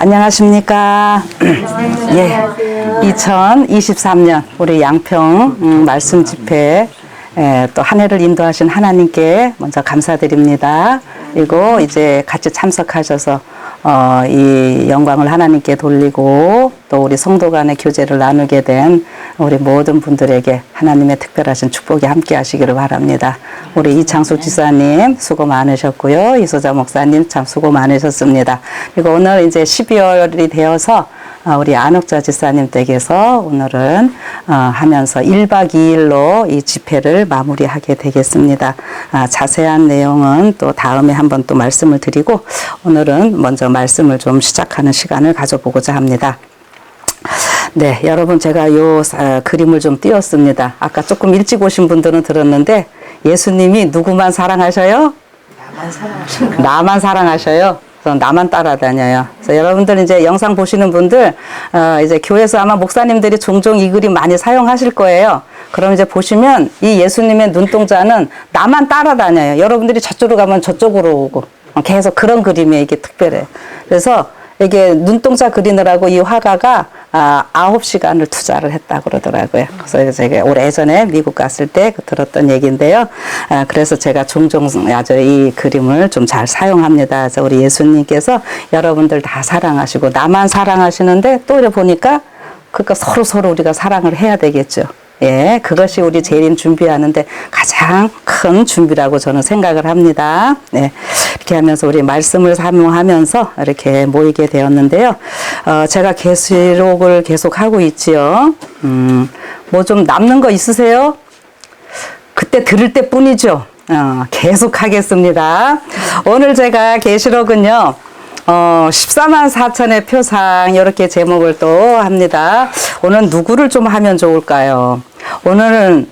안녕하십니까. 예, 2023년 우리 양평 말씀 집회 또 한 해를 인도하신 하나님께 먼저 감사드립니다. 그리고 이제 같이 참석하셔서 이 영광을 하나님께 돌리고 또 우리 성도 간의 교제를 나누게 된 우리 모든 분들에게 하나님의 특별하신 축복이 함께 하시기를 바랍니다. 우리 이창수 지사님 수고 많으셨고요. 이소자 목사님 참 수고 많으셨습니다. 그리고 오늘 이제 12월이 되어서 우리 안옥자 지사님 댁에서 오늘은 하면서 1박 2일로 이 집회를 마무리하게 되겠습니다. 자세한 내용은 또 다음에 한번 또 말씀을 드리고 오늘은 먼저 말씀을 좀 시작하는 시간을 가져보고자 합니다. 네, 여러분 제가 요 그림을 좀 띄웠습니다. 아까 조금 일찍 오신 분들은 들었는데 예수님이 누구만 사랑하셔요? 나만 사랑하셔요. 나만 사랑하셔요. 나만 따라다녀요. 그래서 여러분들 이제 영상 보시는 분들 이제 교회에서 아마 목사님들이 종종 이 그림 많이 사용하실 거예요. 그럼 이제 보시면 이 예수님의 눈동자는 나만 따라다녀요. 여러분들이 저쪽으로 가면 저쪽으로 오고 계속 그런 그림이에요. 이게 특별해요. 그래서 이게 눈동자 그리느라고 이 화가가 9시간을 투자를 했다고 그러더라고요. 그래서 제가 오래전에 미국 갔을 때 들었던 얘기인데요. 그래서 제가 종종 아주 이 그림을 좀 잘 사용합니다. 그래서 우리 예수님께서 여러분들 다 사랑하시고 나만 사랑하시는데 또 이래 보니까 그러니까 서로 우리가 사랑을 해야 되겠죠. 예, 그것이 우리 재림 준비하는데 가장 큰 준비라고 저는 생각을 합니다. 네, 이렇게 하면서 우리 말씀을 사모하면서 이렇게 모이게 되었는데요. 제가 계시록을 계속 하고 있지요. 뭐 좀 남는 거 있으세요? 그때 들을 때 뿐이죠. 계속 하겠습니다. 오늘 제가 계시록은요. 14만 4천의 표상 이렇게 제목을 또 합니다. 오늘 누구를 좀 하면 좋을까요? 오늘은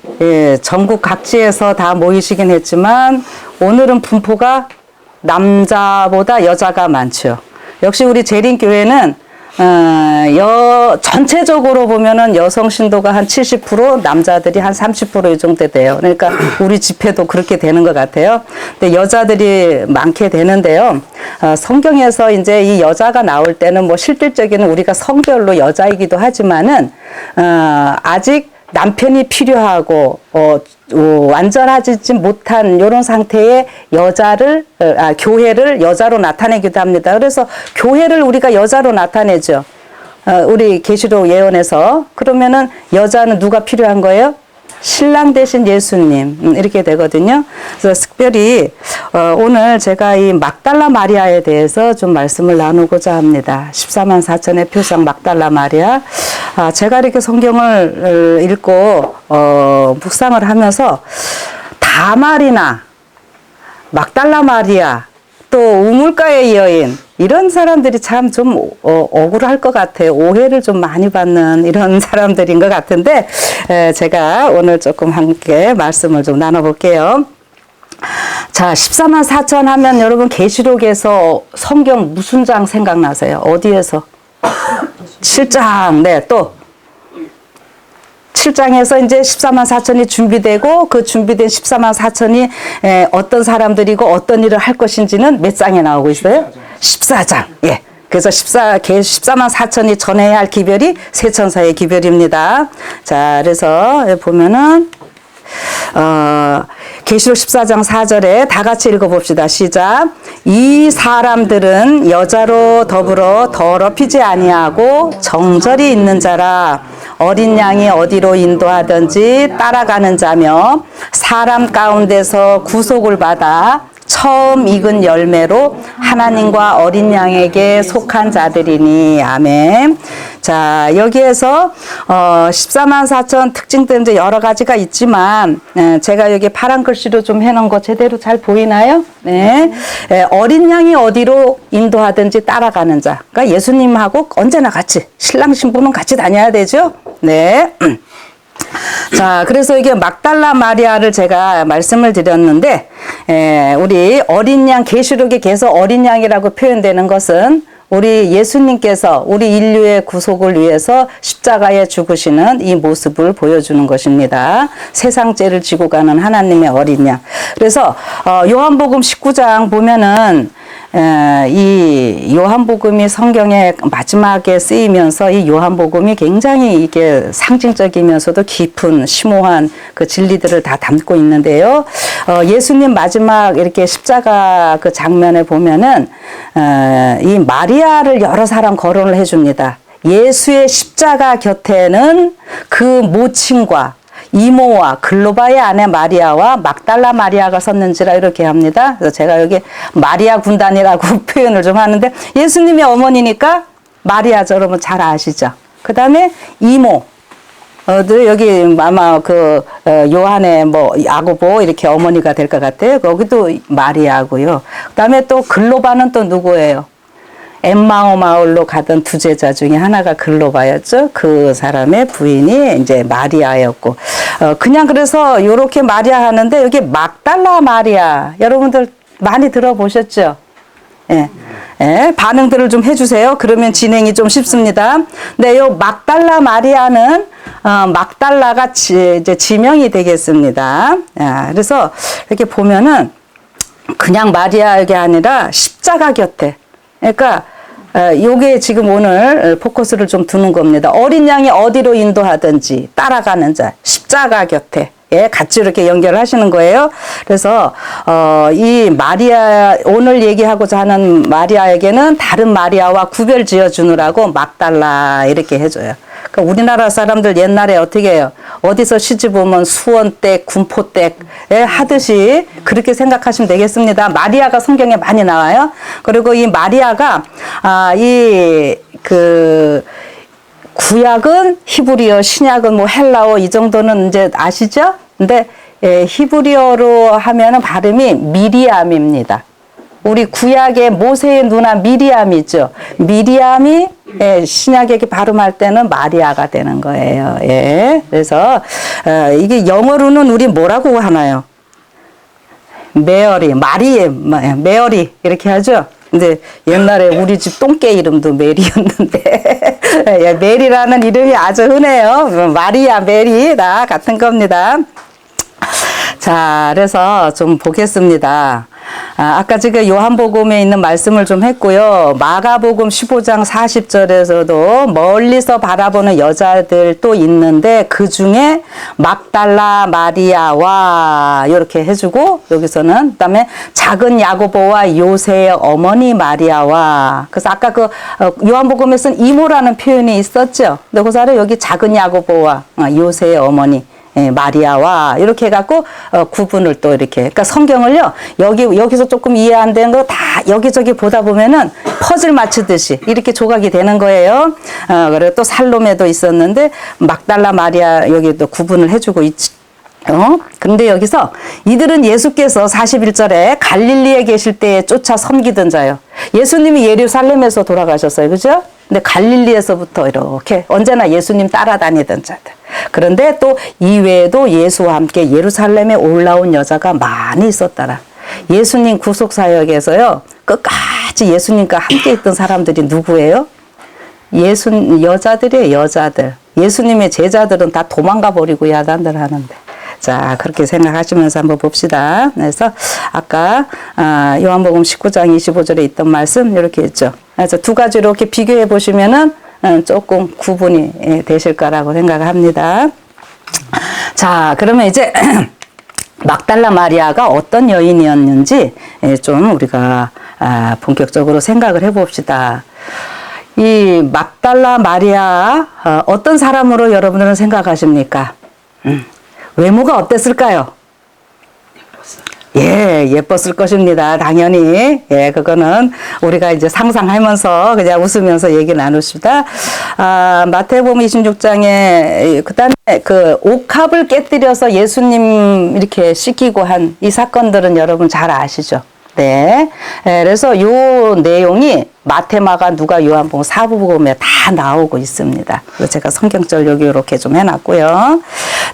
전국 각지에서 다 모이시긴 했지만 오늘은 분포가 남자보다 여자가 많죠. 역시 우리 재림교회는 전체적으로 보면은 여성 신도가 한 70%, 남자들이 한 30% 이 정도 돼요. 그러니까 우리 집회도 그렇게 되는 것 같아요. 근데 여자들이 많게 되는데요. 성경에서 이제 이 여자가 나올 때는 뭐 실질적인 우리가 성별로 여자이기도 하지만은, 아직 남편이 필요하고, 완전하지 못한 이런 상태의 교회를 여자로 나타내기도 합니다. 그래서 교회를 우리가 여자로 나타내죠. 우리 계시록 예언에서. 그러면은 여자는 누가 필요한 거예요? 신랑 대신 예수님 이렇게 되거든요. 그래서 특별히 오늘 제가 이 막달라 마리아에 대해서 좀 말씀을 나누고자 합니다. 14만 4천의 표상 막달라 마리아. 제가 이렇게 성경을 읽고 묵상을 하면서 다말이나 막달라 마리아 또 우물가의 여인 이런 사람들이 참 좀 억울할 것 같아요. 오해를 좀 많이 받는 이런 사람들인 것 같은데 제가 오늘 조금 함께 말씀을 좀 나눠볼게요. 자, 14만 4천 하면 여러분 계시록에서 성경 무슨 장 생각나세요? 어디에서? 7장. 네, 또 7장에서 이제 14만 4천이 준비되고 그 준비된 14만 4천이 어떤 사람들이고 어떤 일을 할 것인지는 몇 장에 나오고 있어요? 14장. 예. 그래서 14만 4천이 전해야 할 기별이 세 천사의 기별입니다. 자, 그래서 보면은 계시록 14장 4절에 다 같이 읽어봅시다. 시작. 이 사람들은 여자로 더불어 더럽히지 아니하고 정절이 있는 자라. 어린 양이 어디로 인도하든지 따라가는 자며 사람 가운데서 구속을 받아 처음 익은 열매로 하나님과 어린 양에게 속한 자들이니. 아멘. 자, 여기에서 14만 4천 특징들 이제 여러 가지가 있지만 제가 여기 파란 글씨로 좀 해놓은 거 제대로 잘 보이나요? 네. 어린 양이 어디로 인도하든지 따라가는 자. 그러니까 예수님하고 언제나 같이 신랑 신부는 같이 다녀야 되죠? 네. 자, 그래서 이게 막달라 마리아를 제가 말씀을 드렸는데, 우리 어린 양, 계시록에 계속 어린 양이라고 표현되는 것은 우리 예수님께서 우리 인류의 구속을 위해서 십자가에 죽으시는 이 모습을 보여주는 것입니다. 세상 죄를 지고 가는 하나님의 어린 양. 그래서 요한복음 19장 보면은 이 요한복음이 성경의 마지막에 쓰이면서 이 요한복음이 굉장히 이게 상징적이면서도 깊은 심오한 그 진리들을 다 담고 있는데요. 예수님 마지막 이렇게 십자가 그 장면에 보면은 이 마리아를 여러 사람 거론을 해줍니다. 예수의 십자가 곁에는 그 모친과 이모와 글로바의 아내 마리아와 막달라 마리아가 섰는지라 이렇게 합니다. 그래서 제가 여기 마리아 군단이라고 표현을 좀 하는데 예수님의 어머니니까 마리아죠. 여러분 잘 아시죠? 그 다음에 이모. 여기 아마 그 요한의 뭐 야고보 이렇게 어머니가 될 것 같아요. 거기도 마리아고요. 그 다음에 또 글로바는 또 누구예요? 엠마오 마을로 가던 두 제자 중에 하나가 글로바였죠. 그 사람의 부인이 이제 마리아였고, 그냥 그래서 요렇게 마리아 하는데 여기 막달라 마리아 여러분들 많이 들어보셨죠? 예. 예, 반응들을 좀 해주세요. 그러면 진행이 좀 쉽습니다. 네, 요 막달라 마리아는 막달라가 이제 지명이 되겠습니다. 그래서 이렇게 보면은 그냥 마리아가 아니라 십자가 곁에. 그러니까 요게 지금 오늘 포커스를 좀 두는 겁니다. 어린 양이 어디로 인도하든지 따라가는 자, 십자가 곁에. 예, 같이 이렇게 연결하시는 거예요. 그래서 이 마리아 오늘 얘기하고자 하는 마리아에게는 다른 마리아와 구별 지어 주느라고 막달라 이렇게 해줘요. 그러니까 우리나라 사람들 옛날에 어떻게 해요? 어디서 시집 오면 수원댁, 군포댁 하듯이 그렇게 생각하시면 되겠습니다. 마리아가 성경에 많이 나와요. 그리고 이 마리아가 구약은 히브리어, 신약은 뭐 헬라어 이 정도는 이제 아시죠? 근데 히브리어로 하면은 발음이 미리암입니다. 우리 구약의 모세의 누나 미리암이죠. 미리암이 신약에 발음할 때는 마리아가 되는 거예요. 예. 그래서 이게 영어로는 우리 뭐라고 하나요? 메어리, 메어리 이렇게 하죠. 근데 옛날에 우리 집 똥개 이름도 메리였는데 메리라는 이름이 아주 흔해요. 마리아, 메리 다 같은 겁니다. 자, 그래서 좀 보겠습니다. 아까 지금 요한복음에 있는 말씀을 좀 했고요. 마가복음 15장 40절에서도 멀리서 바라보는 여자들 또 있는데 그 중에 막달라 마리아와 이렇게 해주고 여기서는 그다음에 작은 야고보와 요새의 어머니 마리아와 그래서 아까 그 요한복음에 쓴 이모라는 표현이 있었죠. 근데 그 사람 여기 작은 야고보와 요새의 어머니 마리아와 이렇게 해갖고 구분을 또 이렇게 그러니까 성경을요 여기서 조금 이해 안 되는 거 다 여기저기 보다 보면은 퍼즐 맞추듯이 이렇게 조각이 되는 거예요. 그리고 또 살로메도 있었는데 막달라 마리아 여기 또 구분을 해주고 있지. 근데 여기서 이들은 예수께서 41절에 갈릴리에 계실 때에 쫓아 섬기던 자요. 예수님이 예루살렘에서 돌아가셨어요. 그죠? 근데 갈릴리에서부터 이렇게 언제나 예수님 따라다니던 자들. 그런데 또 이외에도 예수와 함께 예루살렘에 올라온 여자가 많이 있었더라. 예수님 구속사역에서요. 끝까지 예수님과 함께 있던 사람들이 누구예요? 여자들이에요. 여자들. 예수님의 제자들은 다 도망가 버리고 야단들 하는데. 자, 그렇게 생각하시면서 한번 봅시다. 그래서 아까 요한복음 19장 25절에 있던 말씀 이렇게 했죠. 그래서 두 가지 이렇게 비교해 보시면은 조금 구분이 되실 거라고 생각합니다. 자, 그러면 이제 막달라 마리아가 어떤 여인이었는지 좀 우리가 본격적으로 생각을 해 봅시다. 이 막달라 마리아 어떤 사람으로 여러분들은 생각하십니까? 외모가 어땠을까요? 예, 예뻤을 것입니다. 당연히. 예, 그거는 우리가 이제 상상하면서 그냥 웃으면서 얘기 나눕시다. 마태복음 26장에, 그 다음에 그 옥합을 깨뜨려서 예수님 이렇게 씻기고 한 이 사건들은 여러분 잘 아시죠? 네. 그래서 요 내용이 마테마가 누가 요한복음 사부복음에 다 나오고 있습니다. 그래서 제가 성경절 여기 이렇게 좀 해놨고요.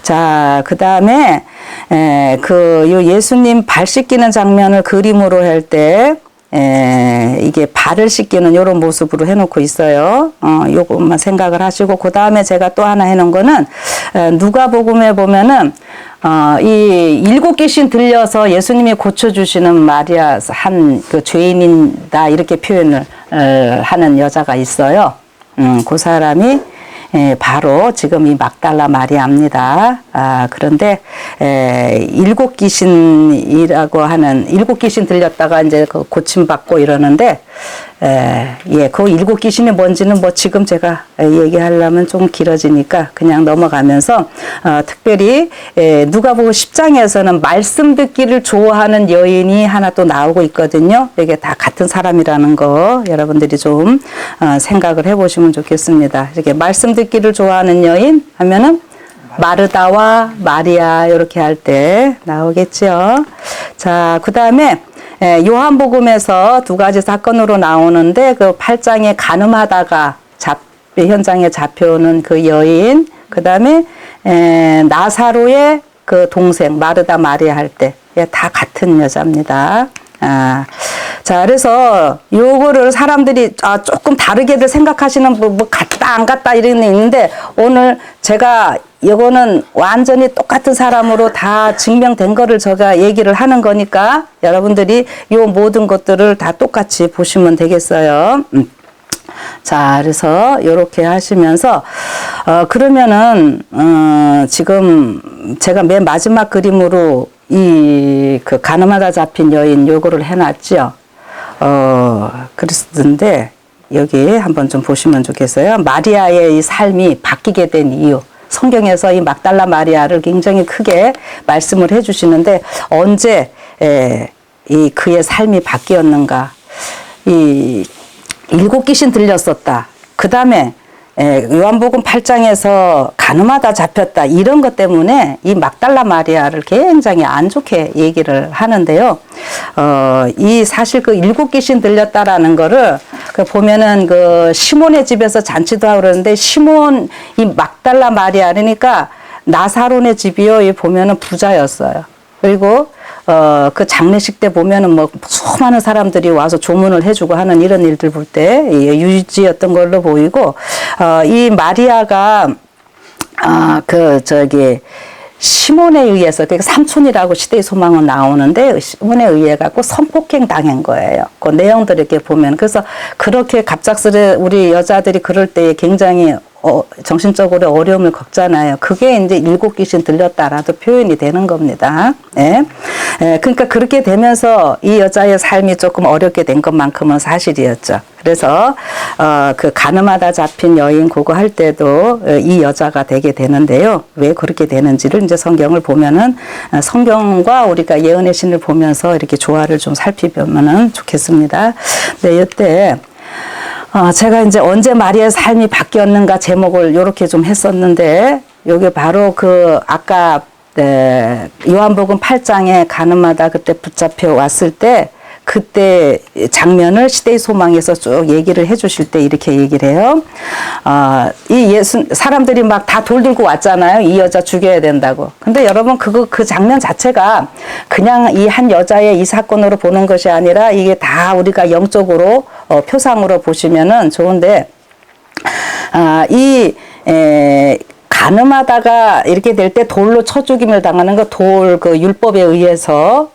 자, 그 다음에 요 예수님 발 씻기는 장면을 그림으로 할 때 이게 발을 씻기는 이런 모습으로 해놓고 있어요. 요것만 생각을 하시고, 그 다음에 제가 또 하나 해놓은 거는, 누가복음에 보면은, 이 7귀신 들려서 예수님이 고쳐주시는 마리아 한 그 죄인이다, 이렇게 표현을 하는 여자가 있어요. 그 사람이 바로 지금 이 막달라 마리아입니다. 그런데 7귀신이라고 하는 7귀신 들렸다가 이제 그 고침받고 이러는데 그 7귀신이 뭔지는 뭐 지금 제가 얘기하려면 좀 길어지니까 그냥 넘어가면서 특별히 누가복음 10장에서는 말씀 듣기를 좋아하는 여인이 하나 또 나오고 있거든요. 이게 다 같은 사람이라는 거 여러분들이 좀 생각을 해보시면 좋겠습니다. 이렇게 말씀 듣기를 좋아하는 여인 하면은 마르다와 마리아 이렇게 할 때 나오겠죠. 자, 그 다음에 요한복음에서 두 가지 사건으로 나오는데 그 8장에 간음하다가 현장에 잡혀오는 그 여인, 그 다음에 나사로의 그 동생 마르다 마리아 할 때 다 같은 여자입니다. 자, 그래서 요거를 사람들이 조금 다르게들 생각하시는 뭐 같다 안 같다 이런 게 있는데 오늘 제가 이거는 완전히 똑같은 사람으로 다 증명된 거를 제가 얘기를 하는 거니까 여러분들이 요 모든 것들을 다 똑같이 보시면 되겠어요. 자, 그래서 요렇게 하시면서 그러면은 지금 제가 맨 마지막 그림으로 이 그 가늠하다 잡힌 여인 요거를 해놨죠. 그랬는데 여기 한번 좀 보시면 좋겠어요. 마리아의 이 삶이 바뀌게 된 이유. 성경에서 이 막달라 마리아를 굉장히 크게 말씀을 해주시는데 언제 이 그의 삶이 바뀌었는가. 이 7귀신 들렸었다. 그 다음에 요한복음 8장에서 간음하다 잡혔다. 이런 것 때문에 이 막달라 마리아를 굉장히 안 좋게 얘기를 하는데요. 이 사실 그 7귀신 들렸다라는 거를 보면은 그 시몬의 집에서 잔치도 하고 그러는데 시몬 이 막달라 마리아 그러니까 나사론의 집이요. 이 보면은 부자였어요. 그리고 그 장례식 때 보면은 뭐 수많은 사람들이 와서 조문을 해주고 하는 이런 일들 볼 때 유지였던 걸로 보이고 이 마리아가 시몬에 의해서 그러니까 삼촌이라고 시대의 소망은 나오는데 시몬에 의해 갖고 성폭행 당한 거예요. 그 내용들 이렇게 보면 그래서 그렇게 갑작스레 우리 여자들이 그럴 때 굉장히 정신적으로 어려움을 겪잖아요. 그게 이제 7귀신 들렸다라도 표현이 되는 겁니다. 그러니까 그렇게 되면서 이 여자의 삶이 조금 어렵게 된 것만큼은 사실이었죠. 그래서 그 간음하다 잡힌 여인 그거 할 때도 이 여자가 되게 되는데요. 왜 그렇게 되는지를 이제 성경을 보면은 성경과 우리가 예언의 신을 보면서 이렇게 조화를 좀 살피면은 좋겠습니다. 네, 이때 제가 이제 언제 마리아의 삶이 바뀌었는가 제목을 이렇게 좀 했었는데, 요게 바로 그, 아까, 요한복음 8장에 간음하다 그때 붙잡혀 왔을 때, 그때 장면을 시대의 소망에서 쭉 얘기를 해 주실 때 이렇게 얘기를 해요. 사람들이 막 다 돌 들고 왔잖아요. 이 여자 죽여야 된다고. 근데 여러분, 그 장면 자체가 그냥 이 한 여자의 이 사건으로 보는 것이 아니라 이게 다 우리가 영적으로, 표상으로 보시면은 좋은데, 간음하다가 이렇게 될 때 돌로 쳐 죽임을 당하는 거 그 율법에 의해서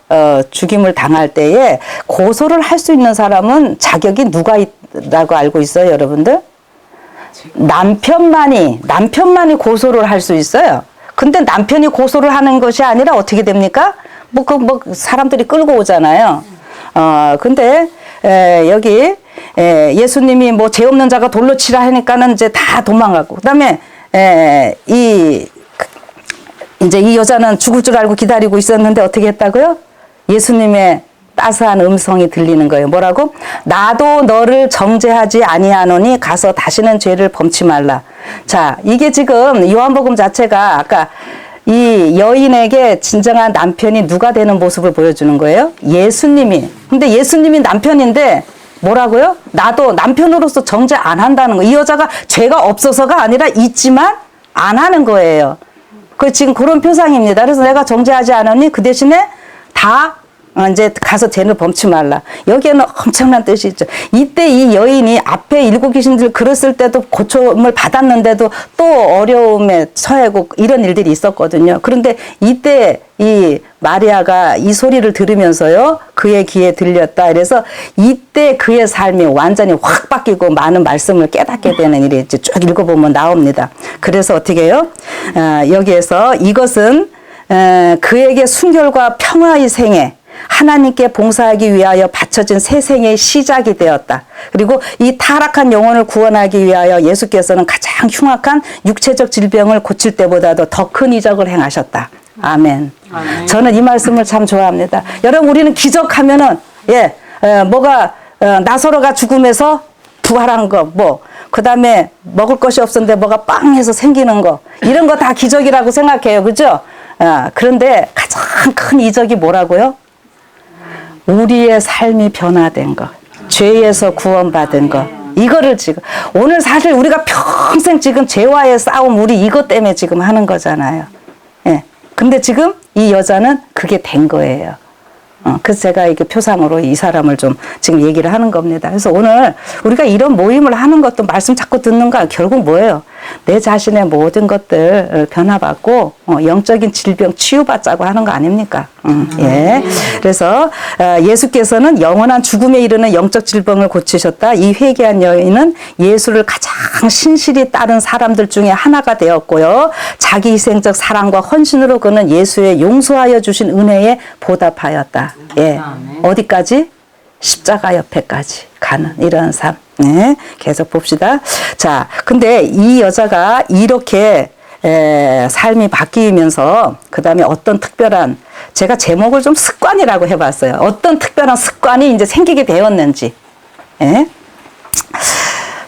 죽임을 당할 때에 고소를 할 수 있는 사람은 자격이 누가 있다고 알고 있어요, 여러분들? 남편만이 고소를 할 수 있어요. 근데 남편이 고소를 하는 것이 아니라 어떻게 됩니까? 사람들이 끌고 오잖아요. 근데 여기 예수님이 뭐 죄 없는 자가 돌로 치라 하니까는 이제 다 도망가고 그다음에 이제 이 여자는 죽을 줄 알고 기다리고 있었는데 어떻게 했다고요? 예수님의 따스한 음성이 들리는 거예요. 뭐라고? 나도 너를 정죄하지 아니하노니 가서 다시는 죄를 범치 말라. 자, 이게 지금 요한복음 자체가 아까 이 여인에게 진정한 남편이 누가 되는 모습을 보여주는 거예요? 예수님이. 근데 예수님이 남편인데 뭐라고요? 나도 남편으로서 정죄 안 한다는 거. 이 여자가 죄가 없어서가 아니라 있지만 안 하는 거예요. 그 지금 그런 표상입니다. 그래서 내가 정죄하지 않으니 그 대신에 다 이제 가서 죄를 범치 말라. 여기에는 엄청난 뜻이 있죠. 이때 이 여인이 앞에 일곱 귀신들 그랬을 때도 고침을 받았는데도 또 어려움에 처하고 이런 일들이 있었거든요. 그런데 이때 이 마리아가 이 소리를 들으면서요, 그의 귀에 들렸다. 그래서 이때 그의 삶이 완전히 확 바뀌고 많은 말씀을 깨닫게 되는 일이 이제 쭉 읽어보면 나옵니다. 그래서 어떻게 해요? 여기에서 이것은 그에게 순결과 평화의 생애, 하나님께 봉사하기 위하여 바쳐진 새 생의 시작이 되었다. 그리고 이 타락한 영혼을 구원하기 위하여 예수께서는 가장 흉악한 육체적 질병을 고칠 때보다도 더 큰 이적을 행하셨다. 아멘. 아멘. 저는 이 말씀을 참 좋아합니다. 여러분, 우리는 기적하면은 뭐가 나사로가 죽음에서 부활한 거, 그 다음에 먹을 것이 없었는데 뭐가 빵 해서 생기는 거, 이런 거 다 기적이라고 생각해요. 그죠? 그런데 가장 큰 이적이 뭐라고요? 우리의 삶이 변화된 것, 죄에서 구원받은 것, 이거를 지금 오늘 사실 우리가 평생 지금 죄와의 싸움, 우리 이것 때문에 지금 하는 거잖아요. 예. 근데 지금 이 여자는 그게 된 거예요. 그래서 제가 이게 표상으로 이 사람을 좀 지금 얘기를 하는 겁니다. 그래서 오늘 우리가 이런 모임을 하는 것도 말씀 자꾸 듣는 거 결국 뭐예요? 내 자신의 모든 것들 변화받고 영적인 질병 치유받자고 하는 거 아닙니까? 예. 그래서 예수께서는 영원한 죽음에 이르는 영적 질병을 고치셨다. 이 회개한 여인은 예수를 가장 신실히 따른 사람들 중에 하나가 되었고요. 자기 희생적 사랑과 헌신으로 그는 예수의 용서하여 주신 은혜에 보답하였다. 예. 어디까지? 십자가 옆에까지 가는 이런 삶. 네, 계속 봅시다. 자, 근데 이 여자가 이렇게 삶이 바뀌면서 그 다음에 어떤 특별한, 제가 제목을 좀 습관이라고 해봤어요. 어떤 특별한 습관이 이제 생기게 되었는지. 예?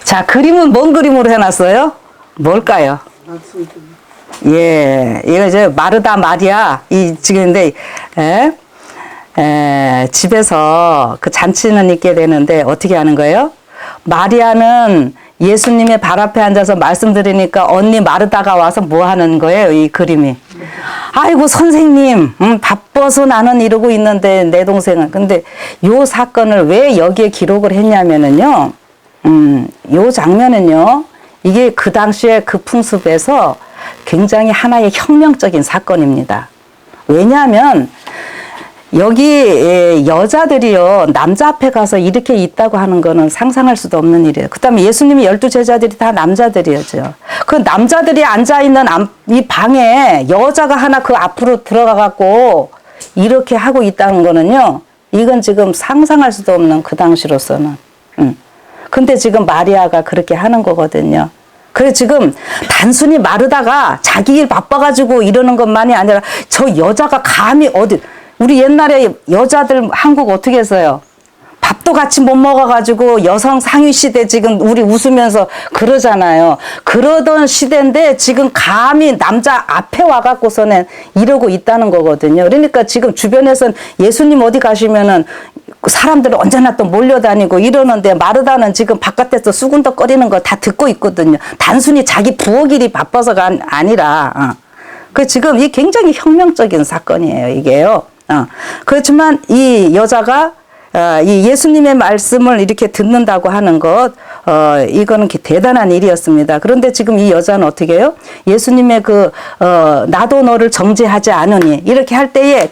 자, 그림은 뭔 그림으로 해놨어요? 뭘까요? 예, 이거 이제 마르다 마리아 지금인데 집에서 그 잔치는 있게 되는데 어떻게 하는 거예요? 마리아는 예수님의 발 앞에 앉아서 말씀드리니까 언니 마르다가 와서 뭐 하는 거예요? 이 그림이. 아이고 선생님, 바빠서 나는 이러고 있는데 내 동생은. 근데 요 사건을 왜 여기에 기록을 했냐면은요, 요 장면은요, 이게 그 당시에 그 풍습에서 굉장히 하나의 혁명적인 사건입니다. 왜냐하면 여기 여자들이요, 남자 앞에 가서 이렇게 있다고 하는 거는 상상할 수도 없는 일이에요. 그 다음에 예수님이 12제자들이 다 남자들이었죠. 그 남자들이 앉아있는 이 방에 여자가 하나 그 앞으로 들어가갖고 이렇게 하고 있다는 거는요, 이건 지금 상상할 수도 없는 그 당시로서는. 근데 지금 마리아가 그렇게 하는 거거든요. 그래 지금 단순히 마르다가 자기 일 바빠가지고 이러는 것만이 아니라 저 여자가 감히 우리 옛날에 여자들 한국 어떻게 했어요? 밥도 같이 못 먹어가지고 여성 상위 시대 지금 우리 웃으면서 그러잖아요. 그러던 시대인데 지금 감히 남자 앞에 와갖고서는 이러고 있다는 거거든요. 그러니까 지금 주변에선 예수님 어디 가시면은 사람들은 언제나 또 몰려다니고 이러는데 마르다는 지금 바깥에서 수군덕거리는 거 다 듣고 있거든요. 단순히 자기 부엌 일이 바빠서가 아니라. 그 지금 이 굉장히 혁명적인 사건이에요, 이게요. 그렇지만 이 여자가 이 예수님의 말씀을 이렇게 듣는다고 하는 것, 이거는 대단한 일이었습니다. 그런데 지금 이 여자는 어떻게 해요? 예수님의 나도 너를 정죄하지 않으니, 이렇게 할 때에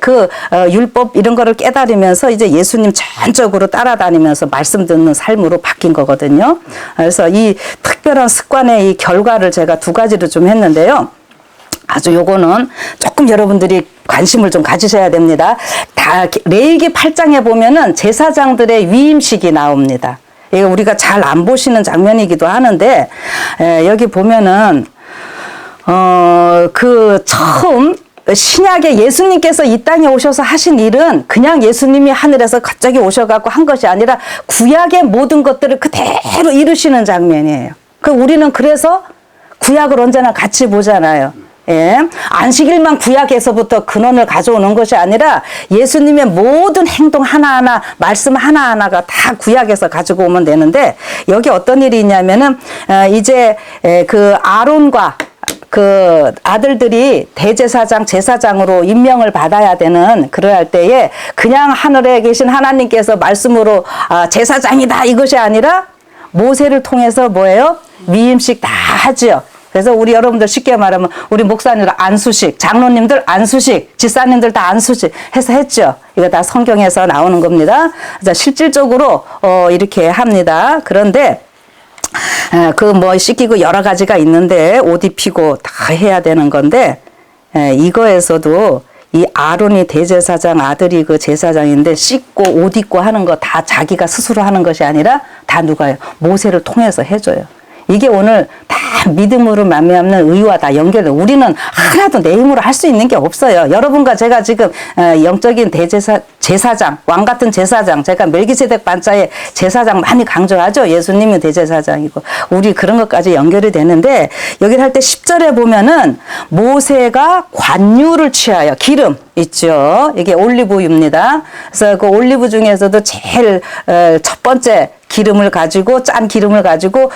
율법 이런 거를 깨달으면서 이제 예수님 전적으로 따라다니면서 말씀 듣는 삶으로 바뀐 거거든요. 그래서 이 특별한 습관의 이 결과를 제가 두 가지로 좀 했는데요. 아주 요거는 조금 여러분들이 관심을 좀 가지셔야 됩니다. 레위기 8장에 보면은 제사장들의 위임식이 나옵니다. 이거 우리가 잘 안 보시는 장면이기도 하는데, 여기 보면은, 처음 신약에 예수님께서 이 땅에 오셔서 하신 일은 그냥 예수님이 하늘에서 갑자기 오셔갖고 한 것이 아니라 구약의 모든 것들을 그대로 이루시는 장면이에요. 우리는 그래서 구약을 언제나 같이 보잖아요. 예. 안식일만 구약에서부터 근원을 가져오는 것이 아니라 예수님의 모든 행동 하나하나, 말씀 하나하나가 다 구약에서 가지고 오면 되는데, 여기 어떤 일이 있냐면은, 이제, 아론과 그 아들들이 대제사장, 제사장으로 임명을 받아야 되는 그럴 때에 그냥 하늘에 계신 하나님께서 말씀으로 제사장이다 이것이 아니라 모세를 통해서 뭐예요? 위임식 다 하지요. 그래서 우리 여러분들 쉽게 말하면 우리 목사님들 안수식, 장로님들 안수식, 집사님들 다 안수식 해서 했죠. 이거 다 성경에서 나오는 겁니다. 그래서 실질적으로 이렇게 합니다. 그런데 그 뭐 씻기고 여러 가지가 있는데 옷 입히고 다 해야 되는 건데 이거에서도 이 아론이 대제사장 아들이 그 제사장인데 씻고 옷 입고 하는 거 다 자기가 스스로 하는 것이 아니라 다 누가요? 모세를 통해서 해줘요. 이게 오늘 다 믿음으로 말미암는 의와 다 연결돼. 우리는 하나도 내 힘으로 할 수 있는 게 없어요. 여러분과 제가 지금 영적인 제사장, 왕 같은 제사장, 제가 멜기세덱 반자의 제사장 많이 강조하죠. 예수님이 대제사장이고 우리 그런 것까지 연결이 되는데 여기를 할 때 10절에 보면은 모세가 관유를 취하여 기름 있죠. 이게 올리브유입니다. 그래서 그 올리브 중에서도 제일 첫 번째 기름을 가지고 짠 기름을 가지고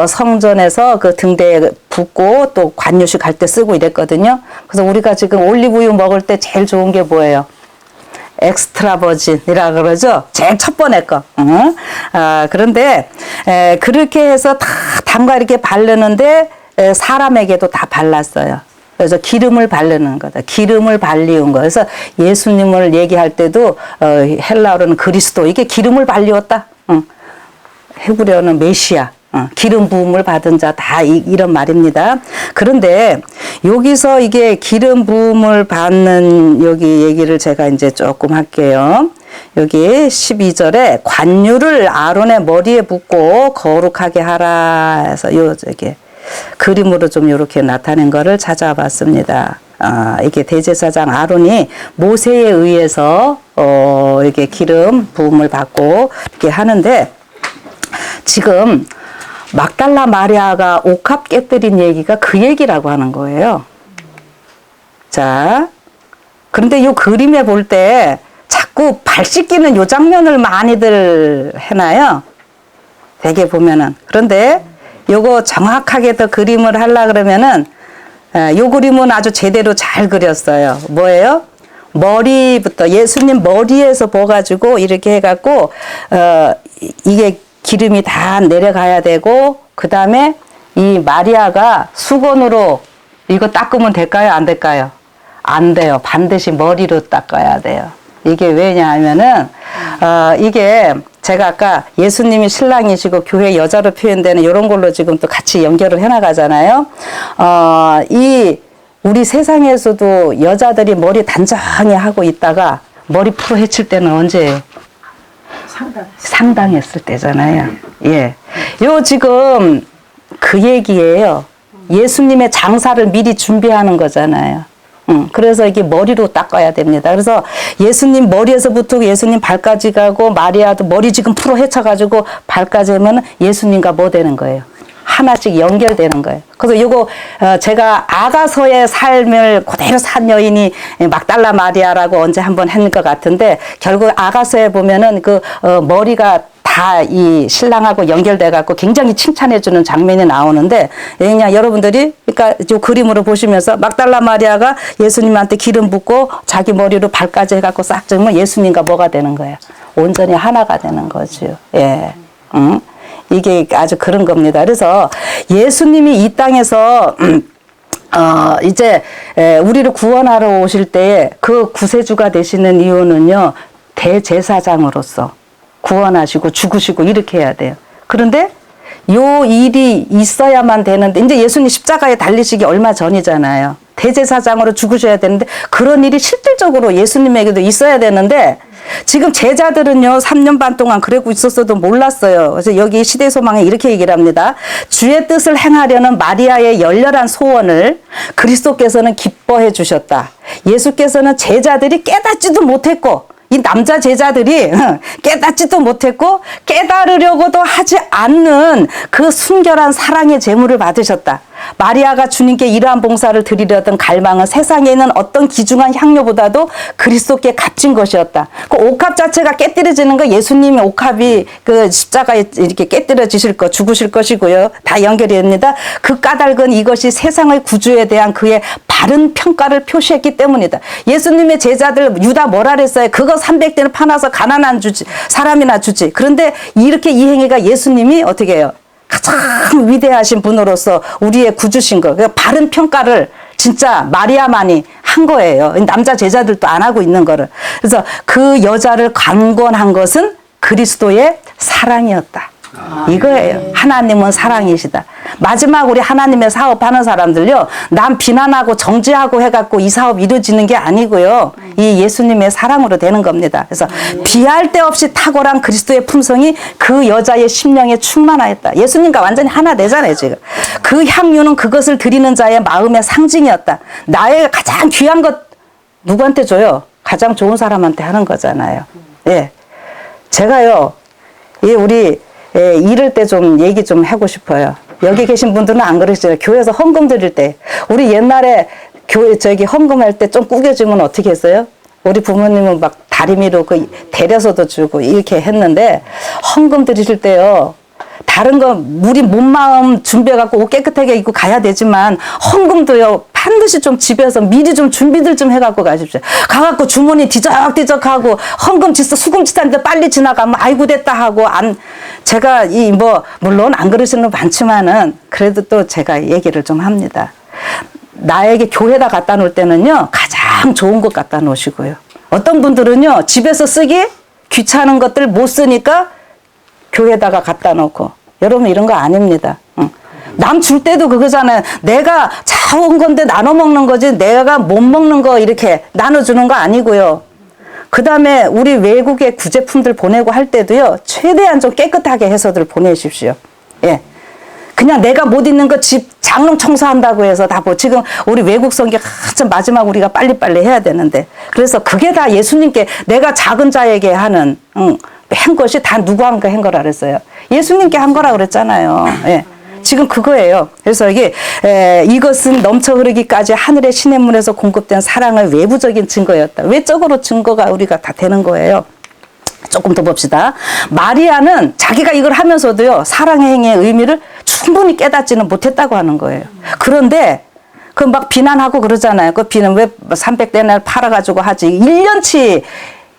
성전에서 그 등대에 붓고 또 관유식 할 때 쓰고 이랬거든요. 그래서 우리가 지금 올리브유 먹을 때 제일 좋은 게 뭐예요? 엑스트라 버진이라 그러죠. 제일 첫 번째 거. 그런데 그렇게 해서 다 담가 이렇게 바르는데 사람에게도 다 발랐어요. 그래서 기름을 바르는 거다. 기름을 발리운 거. 그래서 예수님을 얘기할 때도 헬라어로는 그리스도 이게 기름을 발리웠다. 헤브리어는 메시아, 기름 부음을 받은 자 다 이런 말입니다. 그런데 여기서 이게 기름 부음을 받는 여기 얘기를 제가 이제 조금 할게요. 여기 12절에 관유를 아론의 머리에 붓고 거룩하게 하라 해서 이게 그림으로 좀 이렇게 나타낸 거를 찾아봤습니다. 이게 대제사장 아론이 모세에 의해서 이게 기름 부음을 받고 이렇게 하는데 지금 막달라 마리아가 옥합 깨뜨린 얘기가 그 얘기라고 하는 거예요. 자, 그런데 이 그림에 볼 때 자꾸 발 씻기는 요 장면을 많이들 해놔요. 되게 보면은. 그런데 요거 정확하게 더 그림을 하려 그러면은 요 그림은 아주 제대로 잘 그렸어요. 뭐예요? 머리부터 예수님 머리에서 보가지고 이렇게 해갖고 이게 기름이 다 내려가야 되고 그 다음에 이 마리아가 수건으로 이거 닦으면 될까요? 안 될까요? 안 돼요. 반드시 머리로 닦아야 돼요. 이게 왜냐하면은 이게 제가 아까 예수님이 신랑이시고 교회 여자로 표현되는 이런 걸로 지금 또 같이 연결을 해나가잖아요. 이 우리 세상에서도 여자들이 머리 단정히 하고 있다가 머리 풀어 헤칠 때는 언제예요? 상당했을 때잖아요. 예. 요 지금 그 얘기예요. 예수님의 장사를 미리 준비하는 거잖아요. 그래서 이게 머리로 닦아야 됩니다. 그래서 예수님 머리에서부터 예수님 발까지 가고 마리아도 머리 지금 풀어 헤쳐가지고 발까지 하면 예수님과 뭐 되는 거예요? 하나씩 연결되는 거예요. 그래서 요거 제가 아가서의 삶을 그대로 산 여인이 막달라 마리아라고 언제 한번 했는 것 같은데 결국 아가서에 보면은 그 머리가 다 이 신랑하고 연결돼 갖고 굉장히 칭찬해 주는 장면이 나오는데 그냥 여러분들이 그러니까 요 그림으로 보시면서 막달라 마리아가 예수님한테 기름 붓고 자기 머리로 발까지 해 갖고 싹 정면 예수님과 뭐가 되는 거예요? 온전히 하나가 되는 거죠. 예. 이게 아주 그런 겁니다. 그래서 예수님이 이 땅에서 이제 우리를 구원하러 오실 때에 그 구세주가 되시는 이유는요, 대제사장으로서 구원하시고 죽으시고 이렇게 해야 돼요. 그런데 요 일이 있어야만 되는데 이제 예수님 십자가에 달리시기 얼마 전이잖아요. 대제사장으로 죽으셔야 되는데 그런 일이 실질적으로 예수님에게도 있어야 되는데 지금 제자들은요 3년 반 동안 그러고 있었어도 몰랐어요. 그래서 여기 시대소망에 이렇게 얘기를 합니다. 주의 뜻을 행하려는 마리아의 열렬한 소원을 그리스도께서는 기뻐해 주셨다. 예수께서는 제자들이 깨닫지도 못했고 이 남자 제자들이 깨닫지도 못했고 깨달으려고도 하지 않는 그 순결한 사랑의 제물을 받으셨다. 마리아가 주님께 이러한 봉사를 드리려던 갈망은 세상에 있는 어떤 귀중한 향료보다도 그리스도께 값진 것이었다. 그 옥합 자체가 깨뜨려지는 거 예수님의 옥합이 그 십자가에 이렇게 깨뜨려지실 거 죽으실 것이고요. 다 연결이 됩니다. 그 까닭은 이것이 세상의 구주에 대한 그의 바른 평가를 표시했기 때문이다. 예수님의 제자들 유다 뭐라 그랬어요? 그거 300대를 파놔서 가난한 주지 사람이나 주지. 그런데 이렇게 이 행위가 예수님이 어떻게 해요? 가장 위대하신 분으로서 우리의 구주신 거. 그러니까 바른 평가를 진짜 마리아만이 한 거예요. 남자 제자들도 안 하고 있는 거를. 그래서 그 여자를 강권한 것은 그리스도의 사랑이었다. 이거예요. 하나님은 사랑이시다. 마지막 우리 하나님의 사업하는 사람들요, 남 비난하고 정죄하고 해갖고 이 사업 이루어지는 게 아니고요, 이 예수님의 사랑으로 되는 겁니다. 그래서 비할 데 없이 탁월한 그리스도의 품성이 그 여자의 심령에 충만하였다. 예수님과 완전히 하나 되잖아요, 지금. 그 향유는 그것을 드리는 자의 마음의 상징이었다. 나의 가장 귀한 것 누구한테 줘요? 가장 좋은 사람한테 하는 거잖아요. 예. 제가요, 우리 이럴 때 좀 얘기 좀 하고 싶어요. 여기 계신 분들은 안 그러시잖아요. 교회에서 헌금 드릴 때. 우리 옛날에 헌금할 때 좀 구겨지면 어떻게 했어요? 우리 부모님은 막 다리미로 데려서도 주고 이렇게 했는데, 헌금 드리실 때요, 다른 거 우리 몸마음 준비해갖고 옷 깨끗하게 입고 가야 되지만 헌금도요 반드시 좀 집에서 미리 좀 준비들 좀 해갖고 가십시오. 가갖고 주머니 뒤적뒤적하고 헌금 지서 수금지탄데 빨리 지나가면 아이고 됐다 하고 제가 물론 안 그러시는 분 많지만은 그래도 또 제가 얘기를 좀 합니다. 나에게 교회에다 갖다 놓을 때는요 가장 좋은 것 갖다 놓으시고요. 어떤 분들은요 집에서 쓰기 귀찮은 것들 못 쓰니까 교회에다가 갖다 놓고. 여러분 이런 거 아닙니다. 남 줄 때도 그거잖아요. 내가 자온 건데 나눠 먹는 거지 내가 못 먹는 거 이렇게 나눠주는 거 아니고요. 그 다음에 우리 외국에 구제품들 보내고 할 때도요. 최대한 좀 깨끗하게 해서들 보내십시오. 예. 그냥 내가 못 있는 거 집 장롱 청소한다고 해서 다 지금 우리 외국 성경 한참 마지막 우리가 빨리빨리 해야 되는데 그래서 그게 다 예수님께 내가 작은 자에게 하는 한 것이 다 누구한테 한 거라 그랬어요. 예수님께 한 거라 그랬잖아요. 예. 지금 그거예요. 그래서 이것은 넘쳐 흐르기까지 하늘의 시냇물에서 공급된 사랑의 외부적인 증거였다. 외적으로 증거가 우리가 다 되는 거예요. 조금 더 봅시다. 마리아는 자기가 이걸 하면서도요, 사랑의 행위의 의미를 충분히 깨닫지는 못했다고 하는 거예요. 그런데 그 막 비난하고 그러잖아요. 그 비는 왜 300대나 팔아가지고 하지. 1년치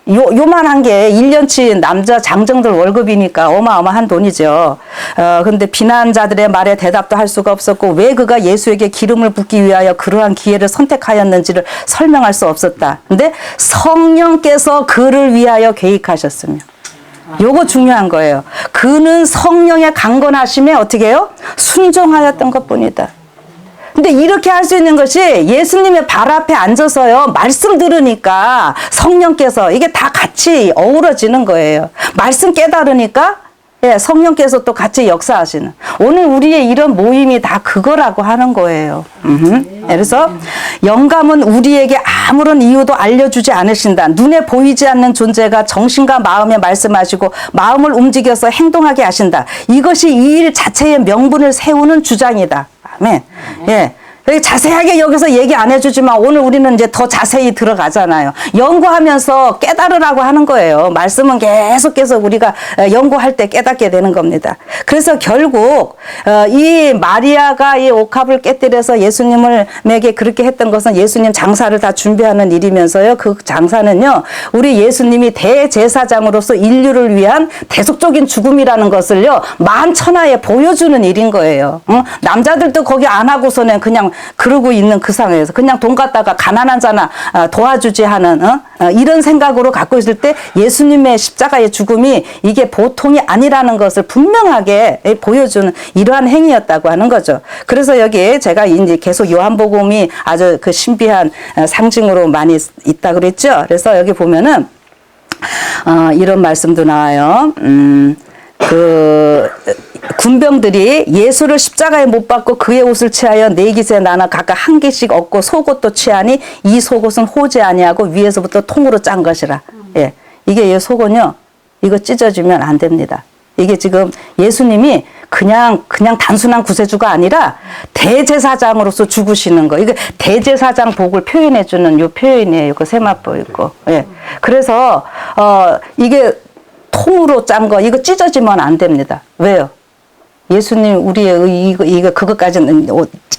요만한 게 1년치 남자 장정들 월급이니까 어마어마한 돈이죠. 근데 비난자들의 말에 대답도 할 수가 없었고 왜 그가 예수에게 기름을 붓기 위하여 그러한 기회를 선택하였는지를 설명할 수 없었다. 근데 성령께서 그를 위하여 계획하셨으며 요거 중요한 거예요. 그는 성령의 강건하심에 어떻게 해요? 순종하였던 것뿐이다. 근데 이렇게 할 수 있는 것이 예수님의 발 앞에 앉아서요, 말씀 들으니까 성령께서 이게 다 같이 어우러지는 거예요. 말씀 깨달으니까 성령께서 또 같이 역사하시는. 오늘 우리의 이런 모임이 다 그거라고 하는 거예요. 그래서 영감은 우리에게 아무런 이유도 알려주지 않으신다. 눈에 보이지 않는 존재가 정신과 마음에 말씀하시고 마음을 움직여서 행동하게 하신다. 이것이 이 일 자체의 명분을 세우는 주장이다. 아멘. 예. 자세하게 여기서 얘기 안 해주지만 오늘 우리는 이제 더 자세히 들어가잖아요. 연구하면서 깨달으라고 하는 거예요. 말씀은 계속 우리가 연구할 때 깨닫게 되는 겁니다. 그래서 결국 이 마리아가 이 옥합을 깨뜨려서 예수님에게 그렇게 했던 것은 예수님 장사를 다 준비하는 일이면서요. 그 장사는요. 우리 예수님이 대제사장으로서 인류를 위한 대속적인 죽음이라는 것을요. 만천하에 보여주는 일인 거예요. 남자들도 거기 안 하고서는 그냥 그러고 있는 그 상황에서 그냥 돈 갖다가 가난한 자나 도와주지 하는 이런 생각으로 갖고 있을 때 예수님의 십자가의 죽음이 이게 보통이 아니라는 것을 분명하게 보여주는 이러한 행위였다고 하는 거죠. 그래서 여기 제가 이제 계속 요한복음이 아주 그 신비한 상징으로 많이 있다 그랬죠. 그래서 여기 보면은 이런 말씀도 나와요. 군병들이 예수를 십자가에 못 박고 그의 옷을 취하여 네 깃에 나눠 각각 한 개씩 얻고 속옷도 취하니 이 속옷은 호지 아니하고 위에서부터 통으로 짠 것이라. 예, 이게 이 속옷요. 이거 찢어지면 안 됩니다. 이게 지금 예수님이 그냥 단순한 구세주가 아니라 대제사장으로서 죽으시는 거. 이게 대제사장 복을 표현해주는 요 표현이에요. 그 세마포 있고. 예. 그래서, 이게 통으로 짠 거, 이거 찢어지면 안 됩니다. 왜요? 예수님, 우리의 이거, 그것까지는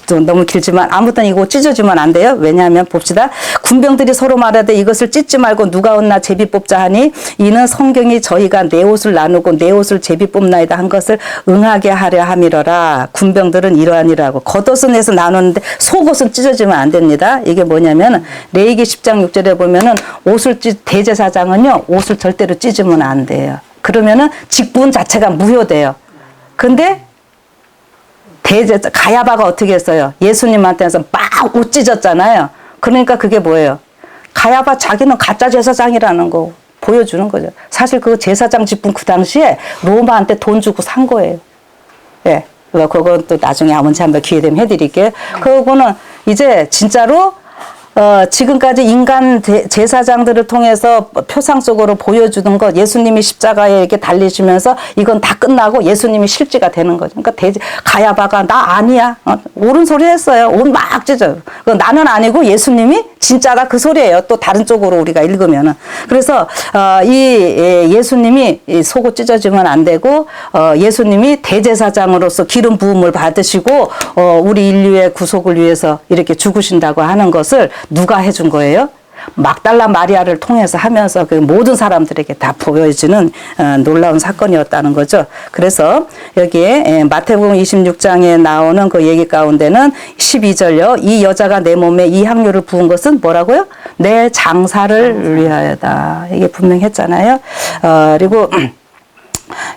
좀 너무 길지만, 아무튼 이거 찢어지면 안 돼요. 왜냐하면 봅시다. 군병들이 서로 말하되 이것을 찢지 말고 누가 얻나 제비 뽑자 하니, 이는 성경이 저희가 내 옷을 나누고 내 옷을 제비 뽑나이다 한 것을 응하게 하려 함이러라. 군병들은 이러하니라고. 겉옷은 해서 나누는데 속옷은 찢어지면 안 됩니다. 이게 뭐냐면, 레위기 10장 6절에 보면은 대제사장은요, 옷을 절대로 찢으면 안 돼요. 그러면은 직분 자체가 무효돼요. 근데 가야바가 어떻게 했어요? 예수님한테서 막 옷 찢었잖아요. 그러니까 그게 뭐예요? 가야바 자기는 가짜 제사장이라는 거 보여주는 거죠. 사실 그 제사장 직분 그 당시에 로마한테 돈 주고 산 거예요. 예. 그건 또 나중에 언제 한번 기회 되면 해드릴게요. 그거는 이제 진짜로 지금까지 인간 제사장들을 통해서 표상적으로 보여주는 것, 예수님이 십자가에 이렇게 달리시면서 이건 다 끝나고 예수님이 실제가 되는 거죠. 그러니까 가야바가 나 아니야. 옳은 소리 했어요. 옷 막 찢어요. 나는 아니고 예수님이 진짜다 그 소리예요. 또 다른 쪽으로 우리가 읽으면은. 그래서 이 예수님이 속옷 찢어지면 안 되고 예수님이 대제사장으로서 기름 부음을 받으시고 우리 인류의 구속을 위해서 이렇게 죽으신다고 하는 것을 누가 해준 거예요? 막달라 마리아를 통해서 하면서 그 모든 사람들에게 다 보여지는 놀라운 사건이었다는 거죠. 그래서 여기에 마태복음 26장에 나오는 그 얘기 가운데는 12절요. 이 여자가 내 몸에 이 향료를 부은 것은 뭐라고요? 내 장사를 위하여다. 이게 분명히 했잖아요. 그리고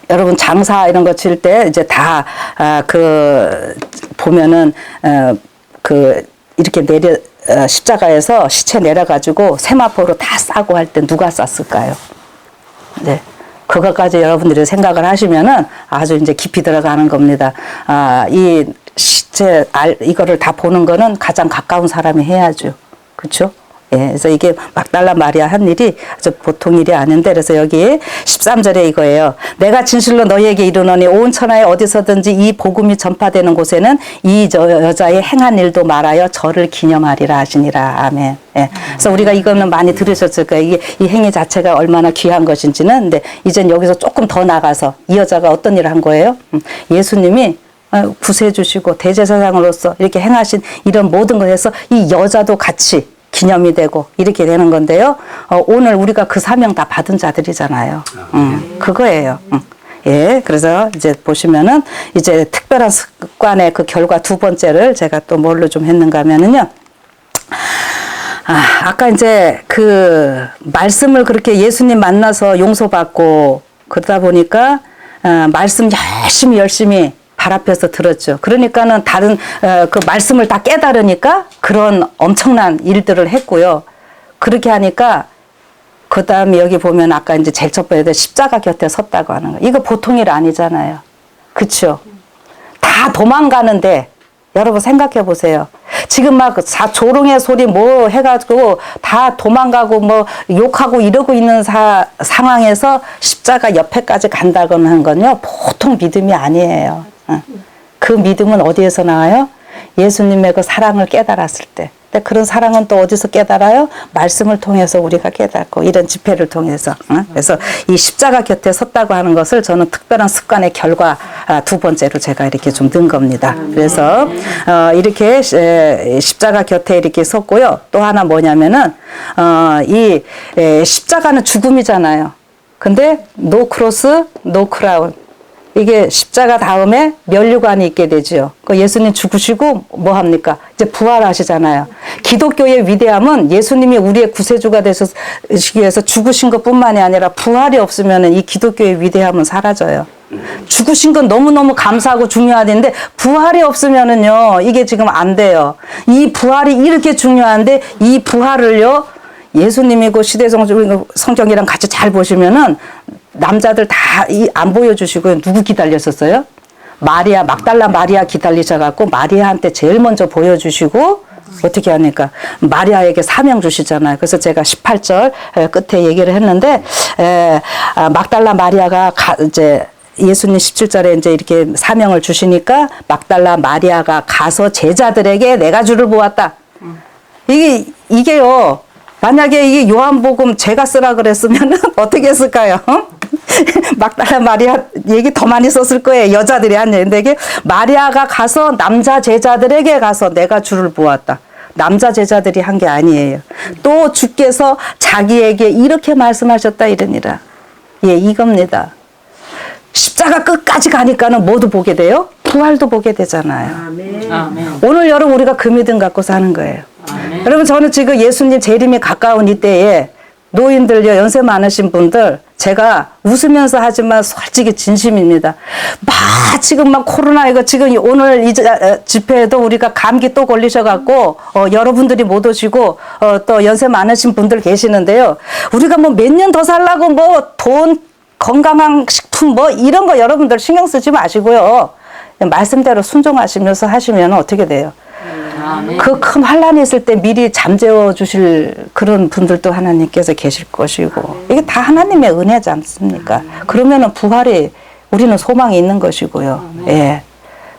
여러분 장사 이런 거 칠 때 이제 다 보면은 이렇게 십자가에서 시체 내려가지고 세마포로 다 싸고 할 때 누가 쌌을까요? 네. 그것까지 여러분들이 생각을 하시면은 아주 이제 깊이 들어가는 겁니다. 이 시체, 이거를 다 보는 거는 가장 가까운 사람이 해야죠. 그쵸? 예, 그래서 이게 막달라 마리아 한 일이 아주 보통 일이 아닌데, 그래서 여기 13절에 이거예요. 내가 진실로 너희에게 이르노니 온 천하에 어디서든지 이 복음이 전파되는 곳에는 이 여자의 행한 일도 말하여 저를 기념하리라 하시니라. 아멘. 예. 그래서 우리가 이거는 많이 들으셨을 거예요. 이게 이 행위 자체가 얼마나 귀한 것인지는. 근데 이젠 여기서 조금 더 나가서 이 여자가 어떤 일을 한 거예요? 예수님이 구세해 주시고 대제사장으로서 이렇게 행하신 이런 모든 것에서 이 여자도 같이 기념이 되고 이렇게 되는 건데요. 오늘 우리가 그 사명 다 받은 자들이잖아요. 그거예요. 예, 그래서 이제 보시면은 이제 특별한 습관의 그 결과 두 번째를 제가 또 뭘로 좀 했는가 하면은요. 아까 이제 그 말씀을 그렇게 예수님 만나서 용서받고 그러다 보니까 말씀 열심히 발 앞에서 들었죠. 그러니까는 다른 그 말씀을 다 깨달으니까 그런 엄청난 일들을 했고요. 그렇게 하니까 그 다음에 여기 보면 아까 이제 제일 첫 번째 십자가 곁에 섰다고 하는 거. 이거 보통 일 아니잖아요. 그쵸? 다 도망가는데 여러분 생각해 보세요. 지금 막 조롱의 소리 뭐 해가지고 다 도망가고 뭐 욕하고 이러고 있는 상황에서 십자가 옆에까지 간다고 하는 건요. 보통 믿음이 아니에요. 그 믿음은 어디에서 나와요? 예수님의 그 사랑을 깨달았을 때. 근데 그런 사랑은 또 어디서 깨달아요? 말씀을 통해서 우리가 깨닫고 이런 집회를 통해서. 그래서 이 십자가 곁에 섰다고 하는 것을 저는 특별한 습관의 결과 두 번째로 제가 이렇게 좀 든 겁니다. 그래서 이렇게 십자가 곁에 이렇게 섰고요. 또 하나 뭐냐면은 이 십자가는 죽음이잖아요. 근데 no cross, no crown. 이게 십자가 다음에 면류관이 있게 되죠. 그 예수님 죽으시고 뭐 합니까? 이제 부활하시잖아요. 기독교의 위대함은 예수님이 우리의 구세주가 되시기 위해서 죽으신 것뿐만이 아니라 부활이 없으면 이 기독교의 위대함은 사라져요. 죽으신 건 너무너무 감사하고 중요한데 부활이 없으면은요 이게 지금 안 돼요. 이 부활이 이렇게 중요한데 이 부활을요 예수님이 그 시대성경이랑 같이 잘 보시면은 남자들 다 안 보여주시고 누구 기다렸었어요? 마리아, 막달라 마리아 기다리셔갖고 마리아한테 제일 먼저 보여주시고 어떻게 하니까 마리아에게 사명 주시잖아요. 그래서 제가 18절 끝에 얘기를 했는데 막달라 마리아가 이제 예수님 17절에 이제 이렇게 사명을 주시니까 막달라 마리아가 가서 제자들에게 내가 주를 보았다. 이게요. 만약에 이게 요한복음 제가 쓰라 그랬으면 어떻게 했을까요? 막달라 마리아 얘기 더 많이 썼을 거예요. 여자들이 한 얘기인데 이게 마리아가 가서 남자 제자들에게 가서 내가 주를 보았다. 남자 제자들이 한 게 아니에요. 또 주께서 자기에게 이렇게 말씀하셨다 이러니라. 예, 이겁니다. 십자가 끝까지 가니까는 뭐도 보게 돼요? 부활도 보게 되잖아요. 아멘. 오늘 여러분 우리가 그 믿음 갖고 사는 거예요. 아멘. 여러분 저는 지금 예수님 재림이 가까운 이때에 노인들요, 연세 많으신 분들 제가 웃으면서 하지만 솔직히 진심입니다. 막 지금 막 코로나 이거 지금 오늘 이 집회에도 우리가 감기 또 걸리셔갖고 여러분들이 못 오시고 또 연세 많으신 분들 계시는데요. 우리가 뭐 몇 년 더 살라고 뭐 돈 건강한 식품 뭐 이런 거 여러분들 신경 쓰지 마시고요. 말씀대로 순종하시면서 하시면 어떻게 돼요? 아멘. 그 큰 환란이 있을 때 미리 잠재워 주실 그런 분들도 하나님께서 계실 것이고 이게 다 하나님의 은혜지 않습니까? 그러면은 부활이 우리는 소망이 있는 것이고요. 예.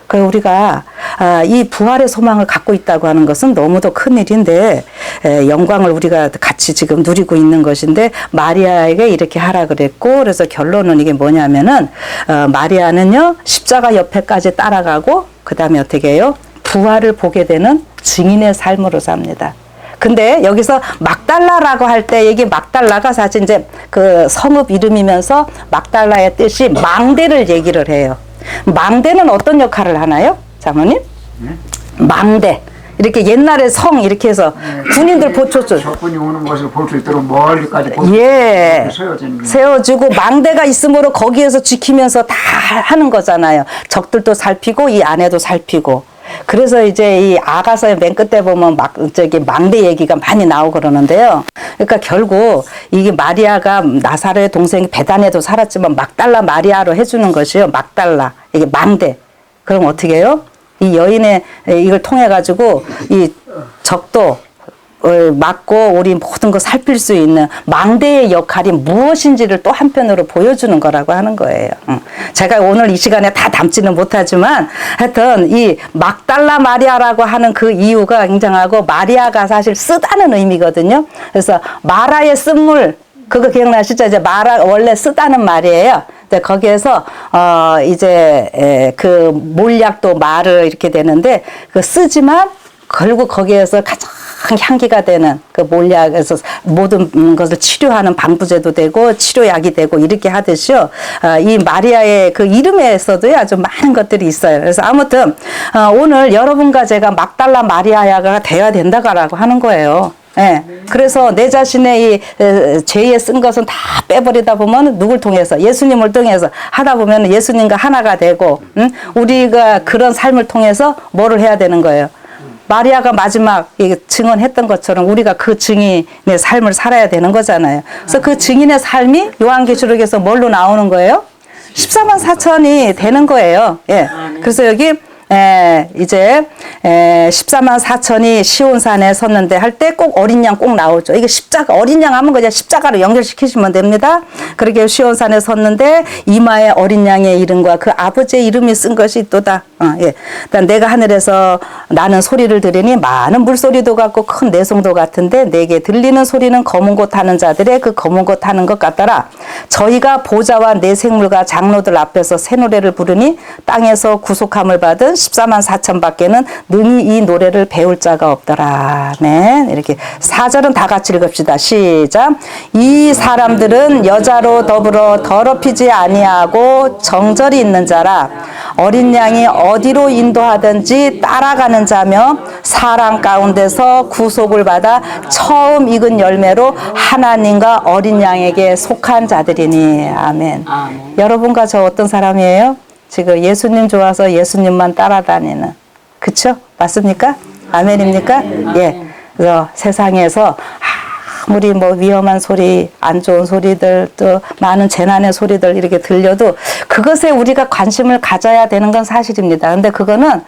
그 우리가 이 부활의 소망을 갖고 있다고 하는 것은 너무도 큰 일인데 영광을 우리가 같이 지금 누리고 있는 것인데 마리아에게 이렇게 하라 그랬고 그래서 결론은 이게 뭐냐면은 마리아는요 십자가 옆에까지 따라가고 그 다음에 어떻게 해요? 부활을 보게 되는 증인의 삶으로 삽니다. 근데 여기서 막달라라고 할 때 이게 막달라가 사실 이제 그 성읍 이름이면서 막달라의 뜻이 망대를 얘기를 해요. 망대는 어떤 역할을 하나요? 장모님? 망대. 이렇게 옛날에 성 이렇게 해서 군인들 보초죠. 적군이 오는 것을 볼 수 있도록 멀리까지 예. 세워지는 세워주고 망대가 있으므로 거기에서 지키면서 다 하는 거잖아요. 적들도 살피고 이 안에도 살피고. 그래서 이제 이 아가서의 맨 끝에 보면 망대 얘기가 많이 나오고 그러는데요. 그러니까 결국 이게 마리아가 나사로의 동생이 베단에도 살았지만 막달라 마리아로 해주는 것이요. 막달라. 이게 망대. 그럼 어떻게 해요? 이 여인의 이걸 통해 가지고 이 적도 막고 우리 모든 거 살필 수 있는 망대의 역할이 무엇인지를 또 한편으로 보여주는 거라고 하는 거예요. 제가 오늘 이 시간에 다 담지는 못하지만 하여튼 이 막달라 마리아라고 하는 그 이유가 굉장하고 마리아가 사실 쓰다는 의미거든요. 그래서 마라의 쓴물 그거 기억나시죠? 이제 마라 원래 쓰다는 말이에요. 근데 거기에서 이제 그 몰약도 말을 이렇게 되는데 그 쓰지만 결국 거기에서 가장 향기가 되는 그 몰약에서 모든 것을 치료하는 방부제도 되고 치료약이 되고 이렇게 하듯이요. 이 마리아의 그 이름에서도 아주 많은 것들이 있어요. 그래서 아무튼 오늘 여러분과 제가 막달라 마리아가 되어야 된다고 하는 거예요. 예. 그래서 내 자신의 이 죄에 쓴 것은 다 빼버리다 보면 누굴 통해서 예수님을 통해서 하다 보면 예수님과 하나가 되고 우리가 그런 삶을 통해서 뭐를 해야 되는 거예요. 마리아가 마지막 증언했던 것처럼 우리가 그 증인의 삶을 살아야 되는 거잖아요. 그래서 그 증인의 삶이 요한계시록에서 뭘로 나오는 거예요? 14만 4천이 되는 거예요. 예. 그래서 여기 이제 14만 4천이 시온산에 섰는데 할 때 꼭 어린 양 꼭 나오죠. 이게 십자가 어린 양 하면 그냥 십자가로 연결시키시면 됩니다. 그렇게 시온산에 섰는데 이마에 어린 양의 이름과 그 아버지의 이름이 쓴 것이 있도다. 예. 일단 내가 하늘에서 나는 소리를 들으니 많은 물소리도 같고 큰 내송도 같은데 내게 들리는 소리는 검은 곳 타는 자들의 그 검은 곳 타는 것 같더라. 저희가 보좌와 내 생물과 장로들 앞에서 새 노래를 부르니 땅에서 구속함을 받은 14만 4천 밖에는 능히 이 노래를 배울 자가 없더라. 네. 이렇게 4절은 다 같이 읽읍시다. 시작. 이 사람들은 여자로 더불어 더럽히지 아니하고 정절이 있는 자라. 어린 양이 어디로 인도하든지 따라가는 자며 사랑 가운데서 구속을 받아 처음 익은 열매로 하나님과 어린 양에게 속한 자들이니. 아멘. 아멘. 여러분과 저 어떤 사람이에요? 지금 예수님 좋아서 예수님만 따라다니는. 그쵸? 맞습니까? 아멘입니까? 예. 그래서 세상에서 아무리 뭐 위험한 소리, 안 좋은 소리들, 또 많은 재난의 소리들 이렇게 들려도 그것에 우리가 관심을 가져야 되는 건 사실입니다. 근데 그거는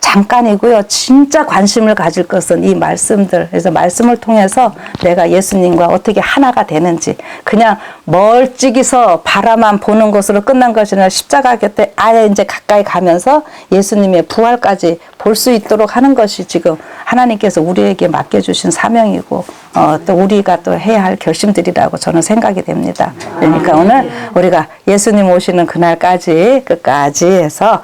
잠깐이고요. 진짜 관심을 가질 것은 이 말씀들. 그래서 말씀을 통해서 내가 예수님과 어떻게 하나가 되는지, 그냥 멀찍이서 바라만 보는 것으로 끝난 것이 아니라 십자가 곁에 아예 이제 가까이 가면서 예수님의 부활까지 볼 수 있도록 하는 것이 지금 하나님께서 우리에게 맡겨주신 사명이고, 또 우리가 또 해야 할 결심들이라고 저는 생각이 됩니다. 그러니까 오늘 우리가 예수님 오시는 그날까지 끝까지 해서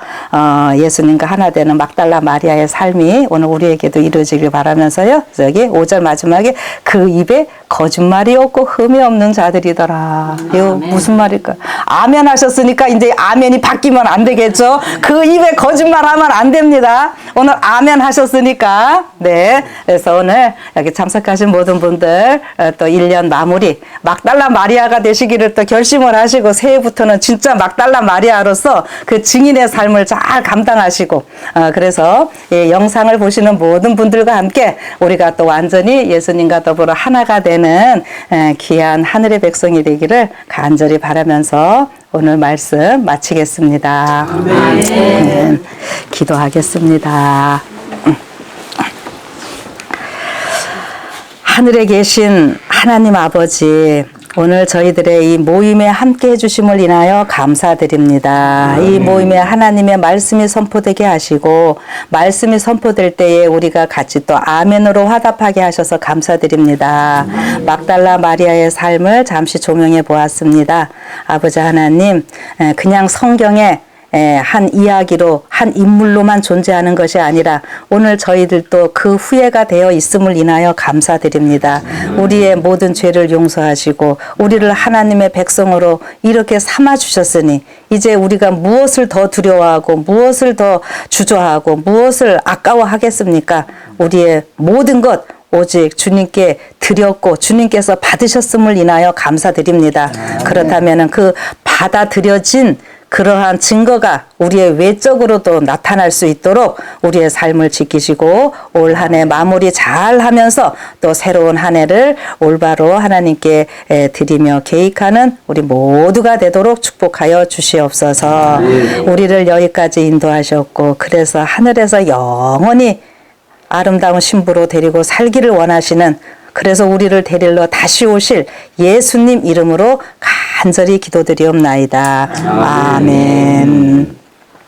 예수님과 하나 되는 막달라 마리아의 삶이 오늘 우리에게도 이루어지길 바라면서요. 여기 5절 마지막에 그 입에 거짓말이 없고 흠이 없는 자들이더라. 이거 무슨 말일까? 아멘 하셨으니까 이제 아멘이 바뀌면 안 되겠죠? 그 입에 거짓말하면 안 됩니다. 오늘 아멘 하셨으니까. 네. 그래서 오늘 여기 참석하신 모든 분들 또 1년 마무리 막달라 마리아가 되시기를 또 결심을 하시고, 새해부터는 진짜 막달라 마리아로서 그 증인의 삶을 잘 감당하시고, 그래서 이 영상을 보시는 모든 분들과 함께 우리가 또 완전히 예수님과 더불어 하나가 되는 귀한 하늘의 백성이 되기를 간절히 바라면서 오늘 말씀 마치겠습니다. 아멘. 기도하겠습니다. 하늘에 계신 하나님 아버지, 오늘 저희들의 이 모임에 함께 해주심을 인하여 감사드립니다. 이 모임에 하나님의 말씀이 선포되게 하시고, 말씀이 선포될 때에 우리가 같이 또 아멘으로 화답하게 하셔서 감사드립니다. 막달라 마리아의 삶을 잠시 조명해 보았습니다. 아버지 하나님, 그냥 성경에 한 이야기로, 한 인물로만 존재하는 것이 아니라 오늘 저희들도 그 후예가 되어 있음을 인하여 감사드립니다. 우리의 모든 죄를 용서하시고 우리를 하나님의 백성으로 이렇게 삼아주셨으니 이제 우리가 무엇을 더 두려워하고 무엇을 더 주저하고 무엇을 아까워하겠습니까? 우리의 모든 것 오직 주님께 드렸고 주님께서 받으셨음을 인하여 감사드립니다. 그렇다면 그 받아들여진 그러한 증거가 우리의 외적으로도 나타날 수 있도록 우리의 삶을 지키시고 올 한 해 마무리 잘 하면서 또 새로운 한 해를 올바로 하나님께 드리며 계획하는 우리 모두가 되도록 축복하여 주시옵소서. 우리를 여기까지 인도하셨고 그래서 하늘에서 영원히 아름다운 신부로 데리고 살기를 원하시는, 그래서 우리를 데리러 다시 오실 예수님 이름으로 간절히 기도드리옵나이다. 아멘.